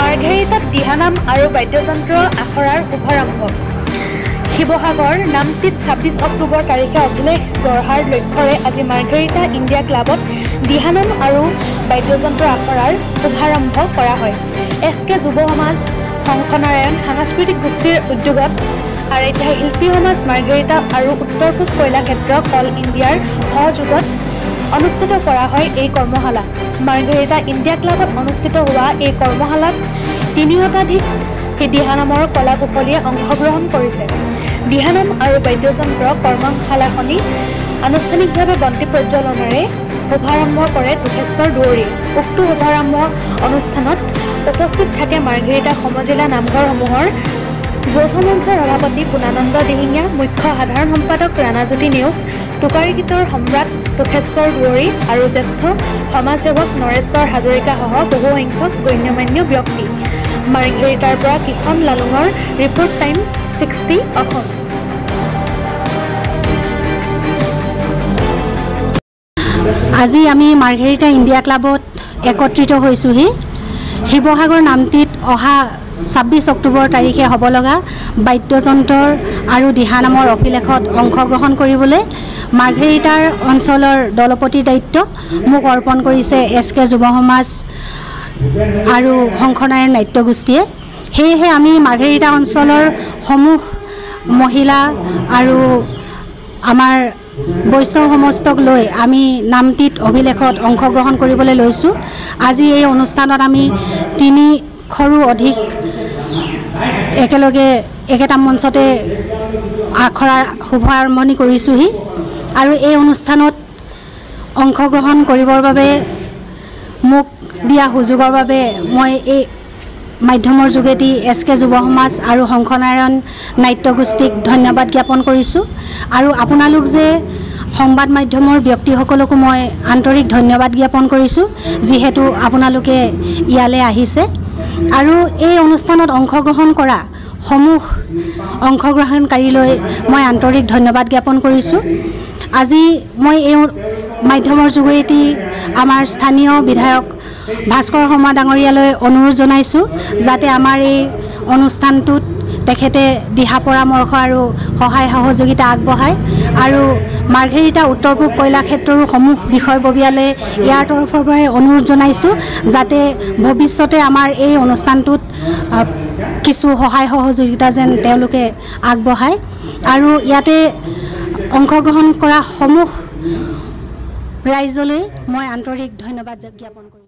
মাৰ্ঘেৰিটাত দিহানাম আৰু বাদ্যযন্ত্ৰ আখৰাৰ শুভাৰম্ভ। শিৱসাগৰ নামটিত 26 অক্টোবৰ তাৰিখে অভিলেখ গঢ়াৰ লক্ষ্যৰে আজি মাৰ্ঘেৰিটা ইণ্ডিয়া ক্লাবত দিহানাম আৰু বাদ্যযন্ত্ৰ আখৰাৰ শুভাৰম্ভ কৰা হয়। SK যুৱ সমাজ শংখনাৰায়ণ সাংস্কৃতিক গোষ্ঠীৰ উদ্যোগত আৰাধ্য শিল্পী সমাজ মাৰ্ঘেৰিটা আৰু উত্তৰ পূব কয়লাক্ষেত্ৰ কল ইণ্ডিয়াৰ সহযোগত অনুষ্ঠিত কৰা হয় এই কৰ্মশালা। মাৰ্ঘেৰিটা ইণ্ডিয়া ক্লাবত অনুষ্ঠিত হোৱা এই কৰ্মশালাত 3 শতাধিক দিহানামৰ কলা কুশলীয়ে অংশগ্ৰহণ কৰিছে। দিহানাম আৰু বাদ্যযন্ত্ৰ কৰ্মশালাখনি আনুষ্ঠানিকভাৱে বন্তি প্ৰজ্বলনেৰে শুভাৰম্ভ কৰে তোষেশ্বৰ দুৱৰী। উক্ত শুভাৰম্ভ অনুষ্ঠানত উপস্থিত থাকে মাৰ্ঘেৰিটা সমজিলা নামঘৰসমূহৰ যৌথ মঞ্চৰ সভাপতি পুনানন্দ দিহিঙীয়া, মুখ্য সাধাৰণ সম্পাদক ৰাণাজ্যোতি নেওগ, টোকাৰী গীতৰ সম্ৰাট তোষেশ্বৰ দুৱৰী আৰু জ্যেষ্ঠ সমাজসেৱক নৰেশ্বৰ হাজৰিকাসহ বহুসংখ্যক গণ্যমান্য ব্যক্তি। মাৰ্ঘেৰিটাৰ পৰা কিষণ লালুঙৰ ৰিপৰ্ট টাইম 60 অসম। আজি আমি মাৰ্ঘেৰিটা ইণ্ডিয়া ক্লাবত একত্ৰিত হৈছোঁহি। শিৱসাগৰ নামটিত অহা 26 অক্টোবৰ তাৰিখে হ'ব লগা বাদ্যযন্ত্ৰৰ আৰু দিহানামৰ অভিলেখত অংশগ্ৰহণ কৰিবলৈ মাৰ্ঘেৰিটাৰ অঞ্চলৰ দলপতিৰ দায়িত্ব মোক অৰ্পণ কৰিছে SK যুৱ সমাজ আৰু শংখনাৰায়ণ নাট্যগোষ্ঠীয়ে। সেয়েহে আমি মাৰ্ঘেৰিটা অঞ্চলৰ সমূহ মহিলা আৰু আমাৰ বৈষ্ণৱ সমস্তক লৈ আমি নামটিত অভিলেখত অংশগ্ৰহণ কৰিবলৈ লৈছোঁ। আজি এই অনুষ্ঠানত আমি 300ৰো অধিক একেলগে একেটা মঞ্চতে আখৰাৰ শুভাৰম্ভণি কৰিছোঁহি আৰু এই অনুষ্ঠানত অংশগ্ৰহণ কৰিবৰ বাবে মোক দিয়া সুযোগৰ বাবে মই এই মাধ্যমৰ যোগেদি SK যুৱ সমাজ আৰু শংখনাৰায়ণ নাট্যগোষ্ঠীক ধন্যবাদ জ্ঞাপন কৰিছোঁ। আৰু আপোনালোক যে সংবাদ মাধ্যমৰ ব্যক্তিসকলকো মই আন্তৰিক ধন্যবাদ জ্ঞাপন কৰিছোঁ, যিহেতু আপোনালোকে ইয়ালৈ আহিছে। আৰু এই অনুষ্ঠানত অংশগ্ৰহণ কৰা সমূহ অংশগ্ৰহণকাৰীলৈ মই আন্তৰিক ধন্যবাদ জ্ঞাপন কৰিছোঁ। আজি মই এই মাধ্যমৰ যোগেদি আমাৰ স্থানীয় বিধায়ক ভাস্কৰ শৰ্মা ডাঙৰীয়ালৈ অনুৰোধ জনাইছোঁ, যাতে আমাৰ এই অনুষ্ঠানটোত তেখেতে দিহা পৰামৰ্শ আৰু সহায় সহযোগিতা আগবঢ়ায় আৰু মাৰ্ঘেৰিটা উত্তৰ পূব কয়লাক্ষেত্ৰৰো সমূহ বিষয়ববীয়ালৈ ইয়াৰ তৰফৰ পৰাই অনুৰোধ জনাইছোঁ, যাতে ভৱিষ্যতে আমাৰ এই অনুষ্ঠানটোত কিছু সহায় সহযোগিতা যেন তেওঁলোকে আগবঢ়ায়। আৰু ইয়াতে অংশগ্ৰহণ কৰা সমূহ ৰাইজলৈ মই আন্তৰিক ধন্যবাদ জ্ঞাপন কৰিছোঁ।